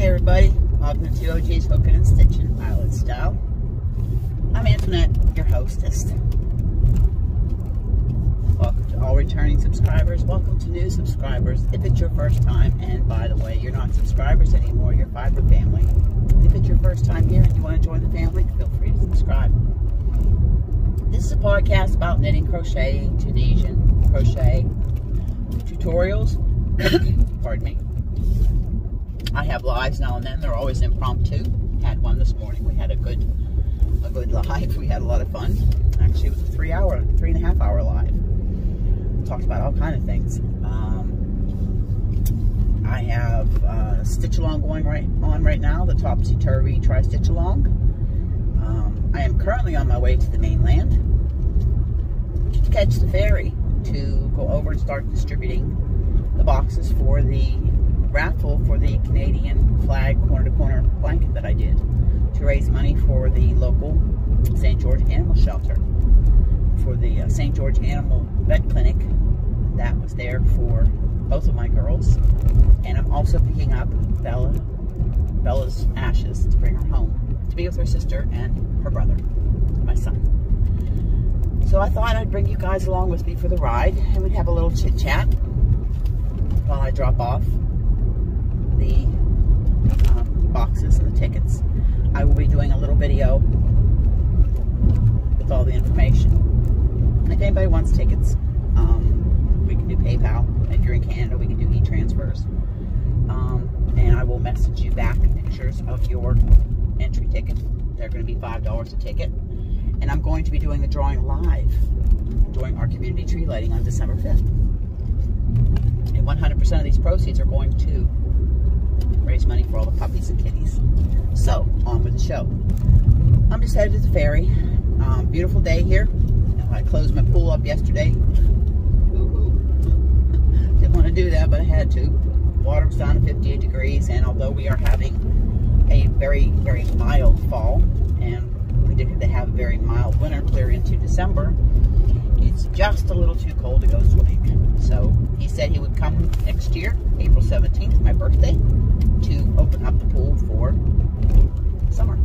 everybody, welcome to OG's Hooking and Stitching Pilot Style. I'm Antoinette, your hostess. Welcome to all returning subscribers, welcome to new subscribers if it's your first time, and by the way, you're not subscribers anymore, you're part of the family. If it's your first time here and you want to join the family, feel free to subscribe. This is a podcast about knitting, crocheting, Tunisian crochet tutorials. Pardon me. I have lives now and then. They're always impromptu. Had one this morning. We had a good live. We had a lot of fun. Actually, it was a 3.5 hour live. Talked about all kind of things. I have a stitch along going on right now. The Topsy Turvy Try Stitch Along. I am currently on my way to the mainland to catch the ferry to go over and start distributing the boxes for the raffle for the Canadian flag corner-to-corner blanket that I did to raise money for the local St. George Animal Shelter, for the St. George Animal Vet Clinic that was there for both of my girls. And I'm also picking up Bella's ashes to bring her home to be with her sister and her brother, my son. So I thought I'd bring you guys along with me for the ride, and we'd have a little chit-chat while I drop off the boxes and the tickets. I will be doing a little video with all the information. If anybody wants tickets, we can do PayPal. If you're in Canada, we can do e-transfers. And I will message you back pictures of your entry ticket. They're going to be $5 a ticket. And I'm going to be doing a drawing live during our community tree lighting on December 5th. And 100% of these proceeds are going to raise money for all the puppies and kitties. So, on with the show. I'm just headed to the ferry. Beautiful day here. I closed my pool up yesterday. Didn't want to do that, but I had to. Water was down to 58 degrees, and although we are having a very, very mild fall, and predicted to have a very mild winter clear into December, it's just a little too cold to go swimming. So he said he would come next year, April 17th, my birthday, to open up the pool for summer.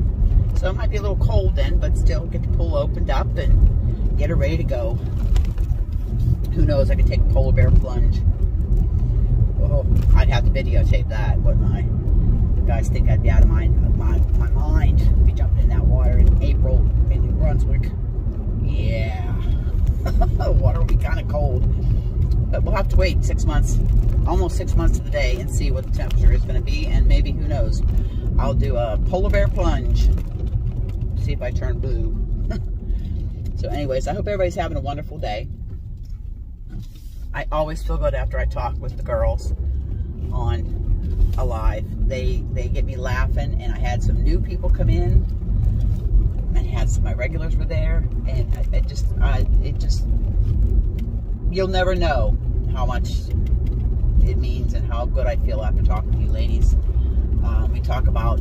So it might be a little cold then, but still get the pool opened up and get her ready to go. Who knows, I could take a polar bear plunge. Oh, I'd have to videotape that, wouldn't I? You guys think I'd be out of my mind, be jumping in that water in April in New Brunswick. Yeah. The water will be kind of cold. But we'll have to wait 6 months, almost 6 months to the day, and see what the temperature is going to be. And maybe, who knows, I'll do a polar bear plunge. See if I turn blue. So anyways, I hope everybody's having a wonderful day. I always feel good after I talk with the girls on a live. They get me laughing, and I had some new people come in, and had some of my regulars were there, and it just you'll never know how much it means and how good I feel after talking to you ladies. We talk about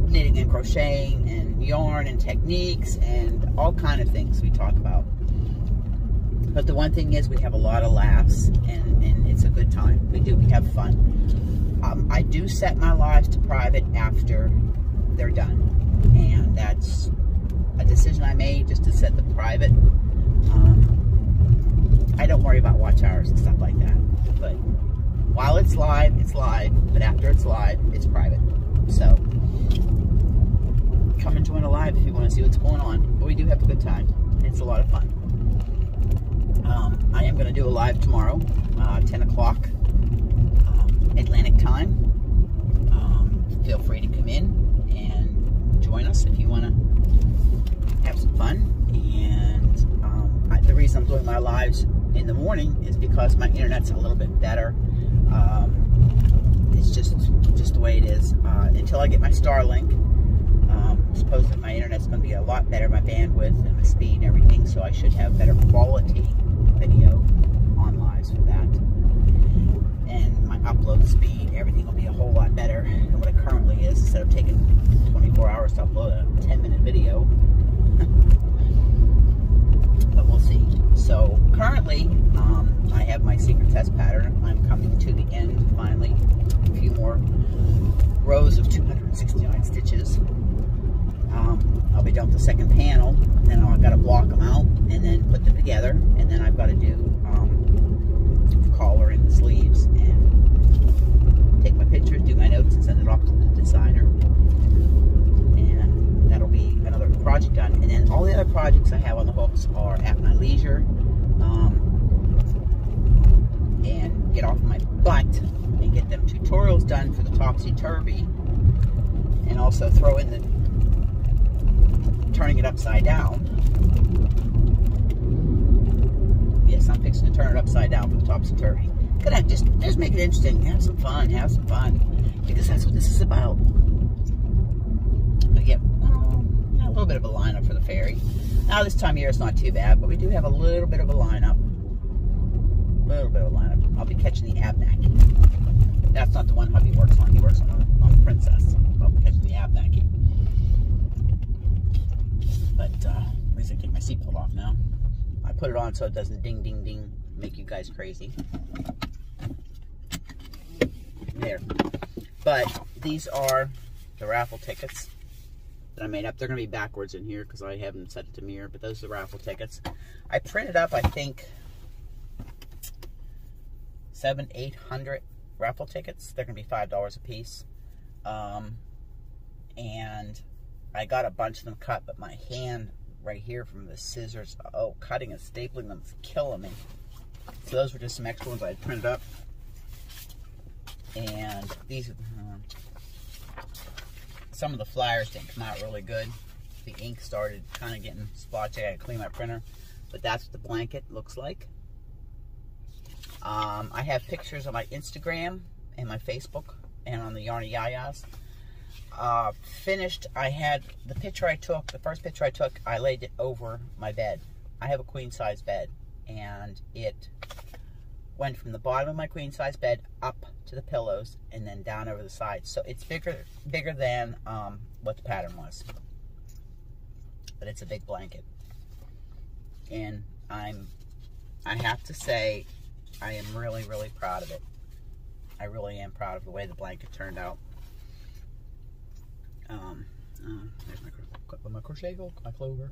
knitting and crocheting and yarn and techniques and all kind of things we talk about. But the one thing is, we have a lot of laughs, and it's a good time. We have fun. I do set my lives to private after they're done, and that's a decision I made, just to set the private. I don't worry about watch hours and stuff like that. But while it's live, but after it's live, it's private. So come and join a live if you want to see what's going on. But we do have a good time. It's a lot of fun. I am going to do a live tomorrow, 10 o'clock Atlantic time. Feel free to come in and join us if you want to have some fun. And the reason I'm doing my lives in the morning is because my internet's a little bit better. It's just the way it is. Until I get my Starlink, supposedly my internet's going to be a lot better, my bandwidth and my speed and everything, so I should have better quality video on lives for that. And my upload speed, everything will be a whole lot better than what it currently is. Instead of taking 24 hours to upload a 10-minute video. But we'll see. So currently, I have my secret test pattern. I'm coming to the end finally. A few more rows of the second panel. Then I've got to block them out and then put them together. And then I've got to do the collar and the sleeves and take my pictures, do my notes, and send it off to the designer. And that'll be another project done. And then all the other projects I have on the hooks are at my leisure. And get off my butt and get them tutorials done for the topsy-turvy. And also throw in the turning it upside down. Yes, I'm fixing to turn it upside down for the topsy-turvy. Gonna just make it interesting. Have some fun. Because that's what this is about. But yeah, a little bit of a lineup for the ferry. Now this time of year it's not too bad, but we do have a little bit of a lineup. I'll be catching the Abnaki. That's not the one hubby works on. He works on the Princess. I'll be catching the Abnaki. But at least I take my seatbelt off now. I put it on so it doesn't ding, ding, ding, make you guys crazy. There. But these are the raffle tickets that I made up. They're going to be backwards in here because I haven't set it to mirror, but those are the raffle tickets. I printed up, I think, 700-800 raffle tickets. They're going to be $5 a piece. And I got a bunch of them cut, but my hand right here from the scissors, cutting and stapling them is killing me. So those were just some extra ones I had printed up. And these are some of the flyers didn't come out really good. The ink started kind of getting splotchy. I had to clean my printer. But that's what the blanket looks like. I have pictures on my Instagram and my Facebook and on the Yarny Yayas. Finished, I had the picture I took, the first picture I took, I laid it over my bed. I have a queen size bed, and it went from the bottom of my queen size bed up to the pillows and then down over the sides. So it's bigger than what the pattern was. But it's a big blanket. And I have to say, I am really, really proud of it. I really am proud of the way the blanket turned out. There's my crochet hook, my clover,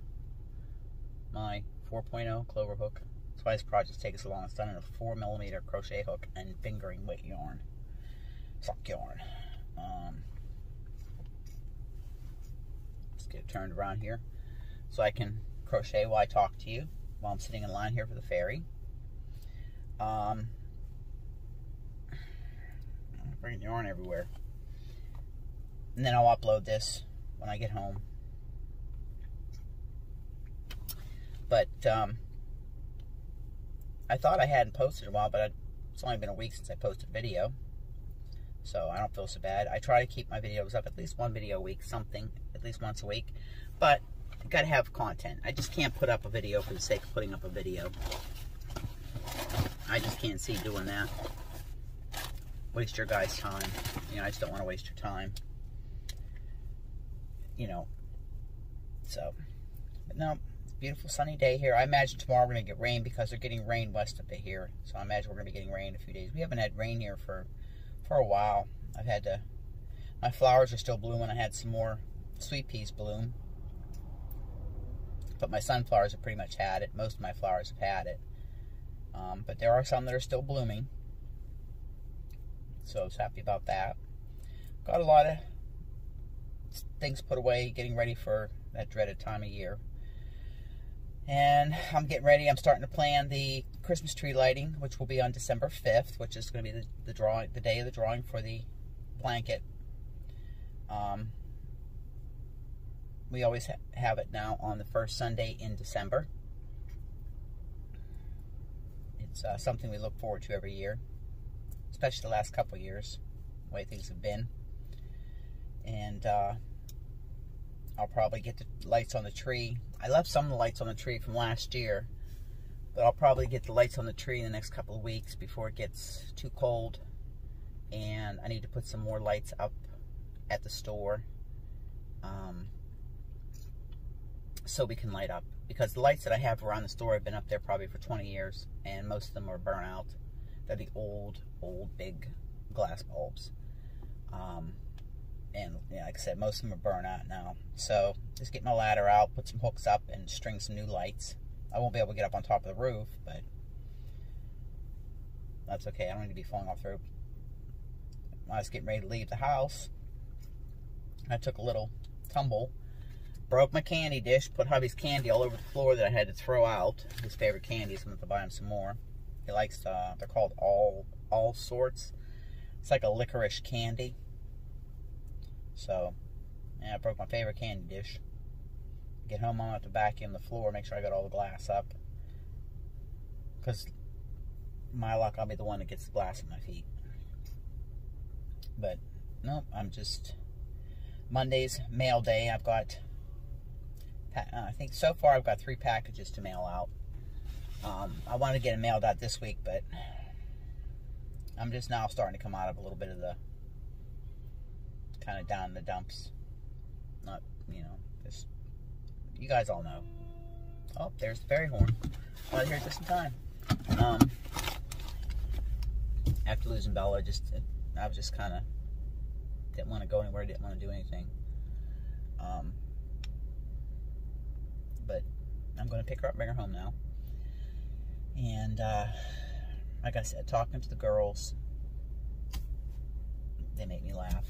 my 4.0 clover hook. That's why this project takes so long. It's done in a 4mm crochet hook and fingering weight yarn, sock yarn. Let's get it turned around here so I can crochet while I talk to you while I'm sitting in line here for the ferry. I'm bringing yarn everywhere. And then I'll upload this when I get home. But I thought I hadn't posted in a while, but it's only been a week since I posted a video. So I don't feel so bad. I try to keep my videos up, at least one video a week, something, at least once a week. But I've got to have content. I just can't put up a video for the sake of putting up a video. I just can't see doing that. Waste your guys' time. You know, I just don't want to waste your time. You know, so, but no, it's a beautiful sunny day here. I imagine tomorrow we're going to get rain because they're getting rain west of it here. So I imagine we're going to be getting rain in a few days. We haven't had rain here for a while. I've had to, my flowers are still blooming. I had some more sweet peas bloom. But my sunflowers have pretty much had it. Most of my flowers have had it. But there are some that are still blooming. So I was happy about that. Got a lot of things put away, getting ready for that dreaded time of year. And I'm getting ready. I'm starting to plan the Christmas tree lighting, which will be on December 5th, which is going to be the day of the drawing for the blanket. We always have it now on the first Sunday in December. It's something we look forward to every year, especially the last couple of years, the way things have been. And I'll probably get the lights on the tree. I left some of the lights on the tree from last year, but I'll probably get the lights on the tree in the next couple of weeks before it gets too cold. And I need to put some more lights up at the store so we can light up. Because the lights that I have around the store have been up there probably for 20 years, and most of them are burnt out. They're the old big glass bulbs. And yeah, like I said, most of them are burnt out now. So just get my ladder out, put some hooks up, and string some new lights. I won't be able to get up on top of the roof, but that's okay. I don't need to be falling off the roof. When I was getting ready to leave the house, I took a little tumble, broke my candy dish, put hubby's candy all over the floor that I had to throw out. His favorite candies. I'm going to buy him some more. He likes, they're called all sorts. It's like a licorice candy. So, yeah, I broke my favorite candy dish. Get home, I'm going to have to vacuum the floor, make sure I got all the glass up. Because, my luck, I'll be the one that gets the glass in my feet. But, no, I'm just... Monday's mail day. I've got... I think so far I've got 3 packages to mail out. I wanted to get it mailed out this week, but I'm just now starting to come out of a little bit of the kind of down in the dumps. Not, you know, just, you guys all know. Oh, there's the Ferry horn. Well, here just in time. After losing Bella, I was just kind of didn't want to go anywhere, didn't want to do anything. But I'm going to pick her up, bring her home now. And, like I said, talking to the girls, they make me laugh.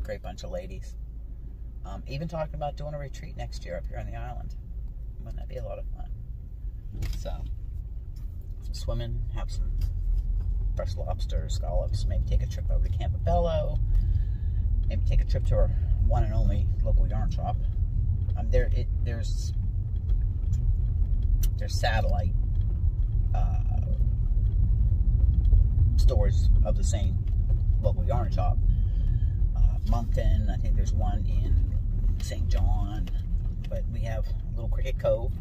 Great bunch of ladies. Even talking about doing a retreat next year up here on the island. Wouldn't that be a lot of fun? So, some swimming, have some fresh lobster, scallops, maybe take a trip over to Campobello, maybe take a trip to our one and only local yarn shop. There's satellite stores of the same local yarn shop. Moncton, I think there's one in St. John, but we have a little Cricket Cove.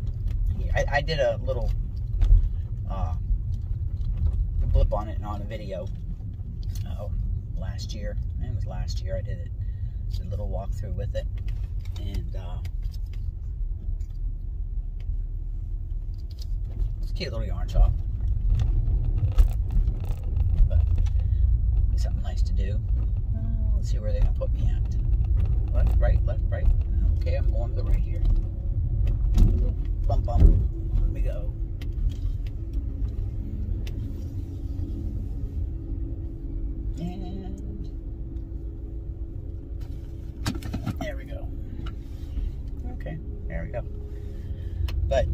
I did a little blip on it on a video last year. I think it was last year I did it. Did a little walkthrough with it, and it's a cute little yarn shop. But it'll be something nice to do. Let's see where they're gonna put me at. Left, right, left, right. Okay, I'm going to the right here. Bump, bump. Let me go. And there we go. Okay, there we go. But,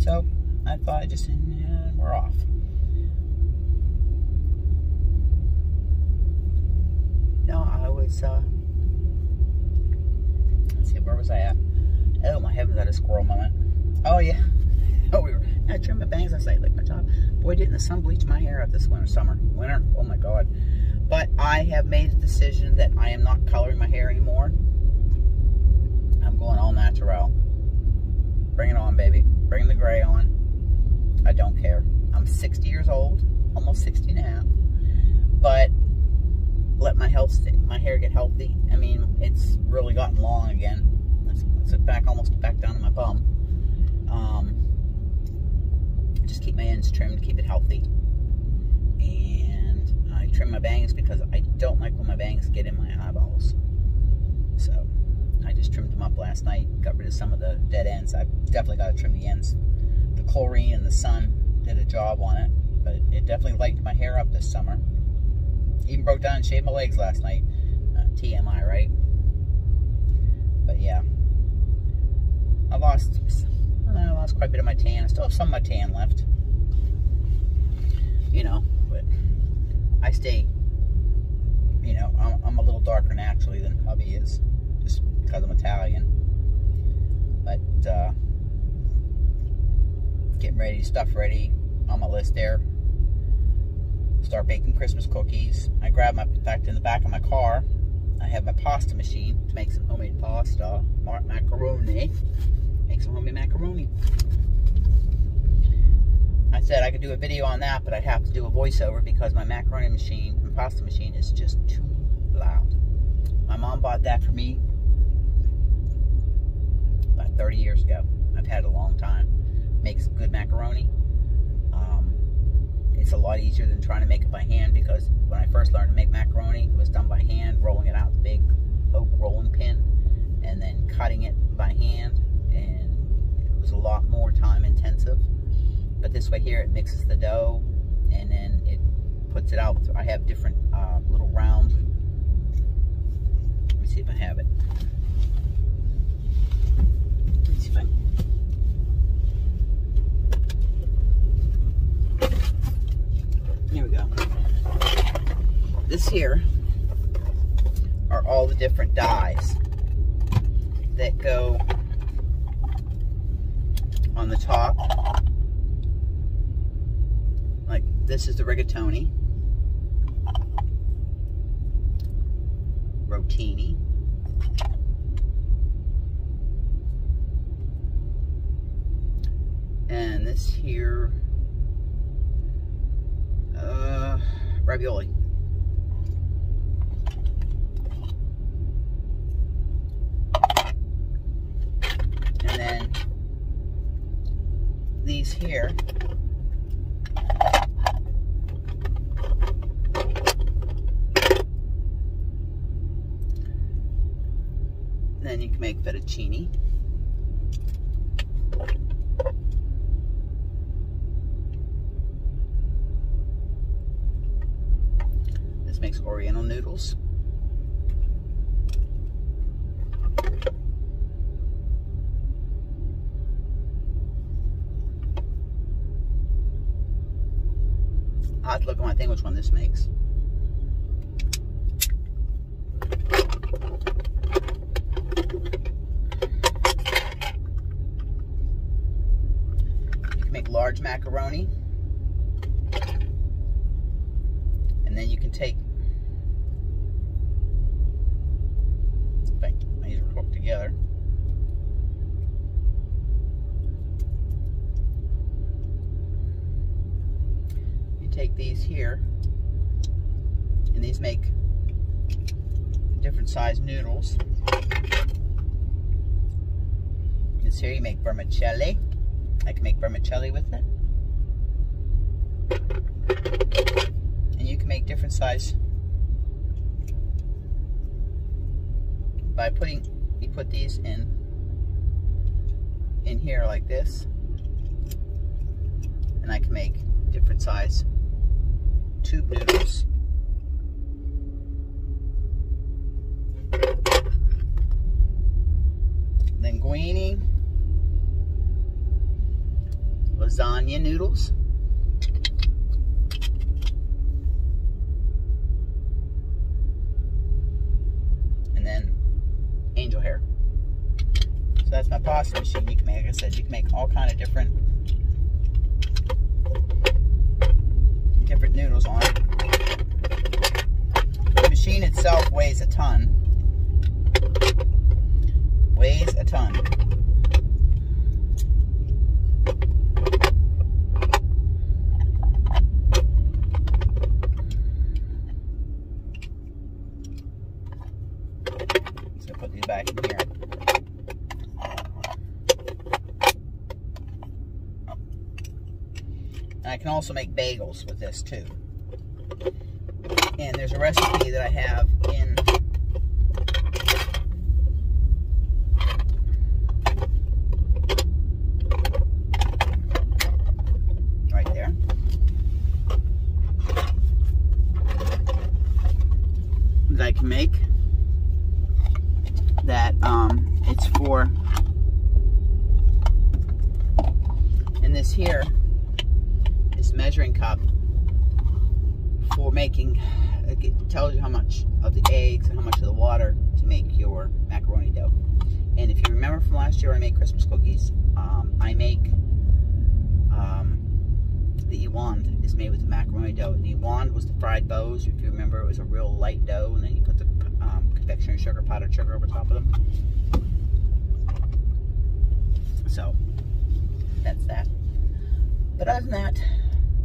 so, I thought I'd just, we're off. No, I was, let's see, where was I at? Oh, my heavens, I had a squirrel moment. Oh, yeah. Oh, I trimmed my bangs last night, like my job. Boy, didn't the sun bleach my hair out this summer. Winter, oh my God. But I have made a decision that I am not coloring my hair anymore. I'm going all natural. Bring it on, baby. Bring the gray on. I don't care. I'm 60 years old, almost 60 now. But let my hair get healthy. I mean, it's really gotten long again. It's back, almost back down to my bum. Just keep my ends trimmed, keep it healthy. And I trim my bangs because I don't like when my bangs get in my eyeballs. So I just trimmed them up last night, got rid of some of the dead ends. I've definitely got to trim the ends. The chlorine and the sun did a job on it, but it definitely lightened my hair up this summer. Even broke down and shaved my legs last night. TMI, right? But yeah, I lost quite a bit of my tan. I still have some of my tan left, you know, but I stay, you know, I'm a little darker naturally than hubby is, just because I'm Italian. But getting ready, stuff ready on my list there. Start baking Christmas cookies. I grabbed in fact, in the back of my car, I have my pasta machine to make some homemade pasta, macaroni. Make some homemade macaroni. I said I could do a video on that, but I'd have to do a voiceover because my macaroni machine, my pasta machine, is just too loud. My mom bought that for me about 30 years ago. I've had it a long time. Makes good macaroni. it's a lot easier than trying to make it by hand, because when I first learned to make macaroni, it was done by hand, rolling it out with a big oak rolling pin, and then cutting it by hand, and it was a lot more time intensive. But this way here, it mixes the dough, and then it puts it out. I have different little round. Let me see if I have it. Let me see if I. Here we go. This here are all the different dyes that go on the top. Like this is the rigatoni, rotini, and this here, ravioli. And then these here then you can make fettuccine. This makes oriental noodles. I'll have to look at my thing which one this makes. You can make large macaroni, and then you can take, these are hooked together. Take these here, and these make different size noodles. This here you make vermicelli. I can make vermicelli with it. And you can make different size by putting, you put these in here like this, and I can make different size tube noodles. Linguine, lasagna noodles, and then angel hair. So that's my pasta machine. You can make, like I said, you can make all kind of different noodles on it. The machine itself weighs a ton. Weighs a ton. So put these back in here. I can also make bagels with this too. And there's a recipe that I have in right there. That I can make. That it's for, and this here, measuring cup for making, it tells you how much of the eggs and how much of the water to make your macaroni dough. And if you remember from last year, I made Christmas cookies. I make the Iwand is made with the macaroni dough. And the Iwand was the fried bows. If you remember, it was a real light dough, and then you put the confectionery sugar, powdered sugar over top of them. So that's that. But other than that,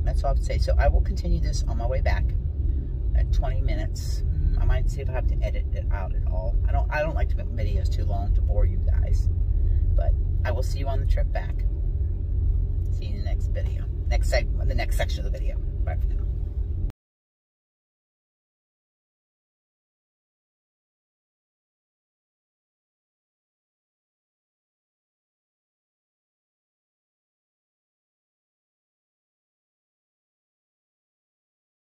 that's all I have to say. So I will continue this on my way back at 20 minutes. I might see if I have to edit it out at all. I don't like to make videos too long to bore you guys. But I will see you on the trip back. See you in the next video. The next section of the video. Bye for now.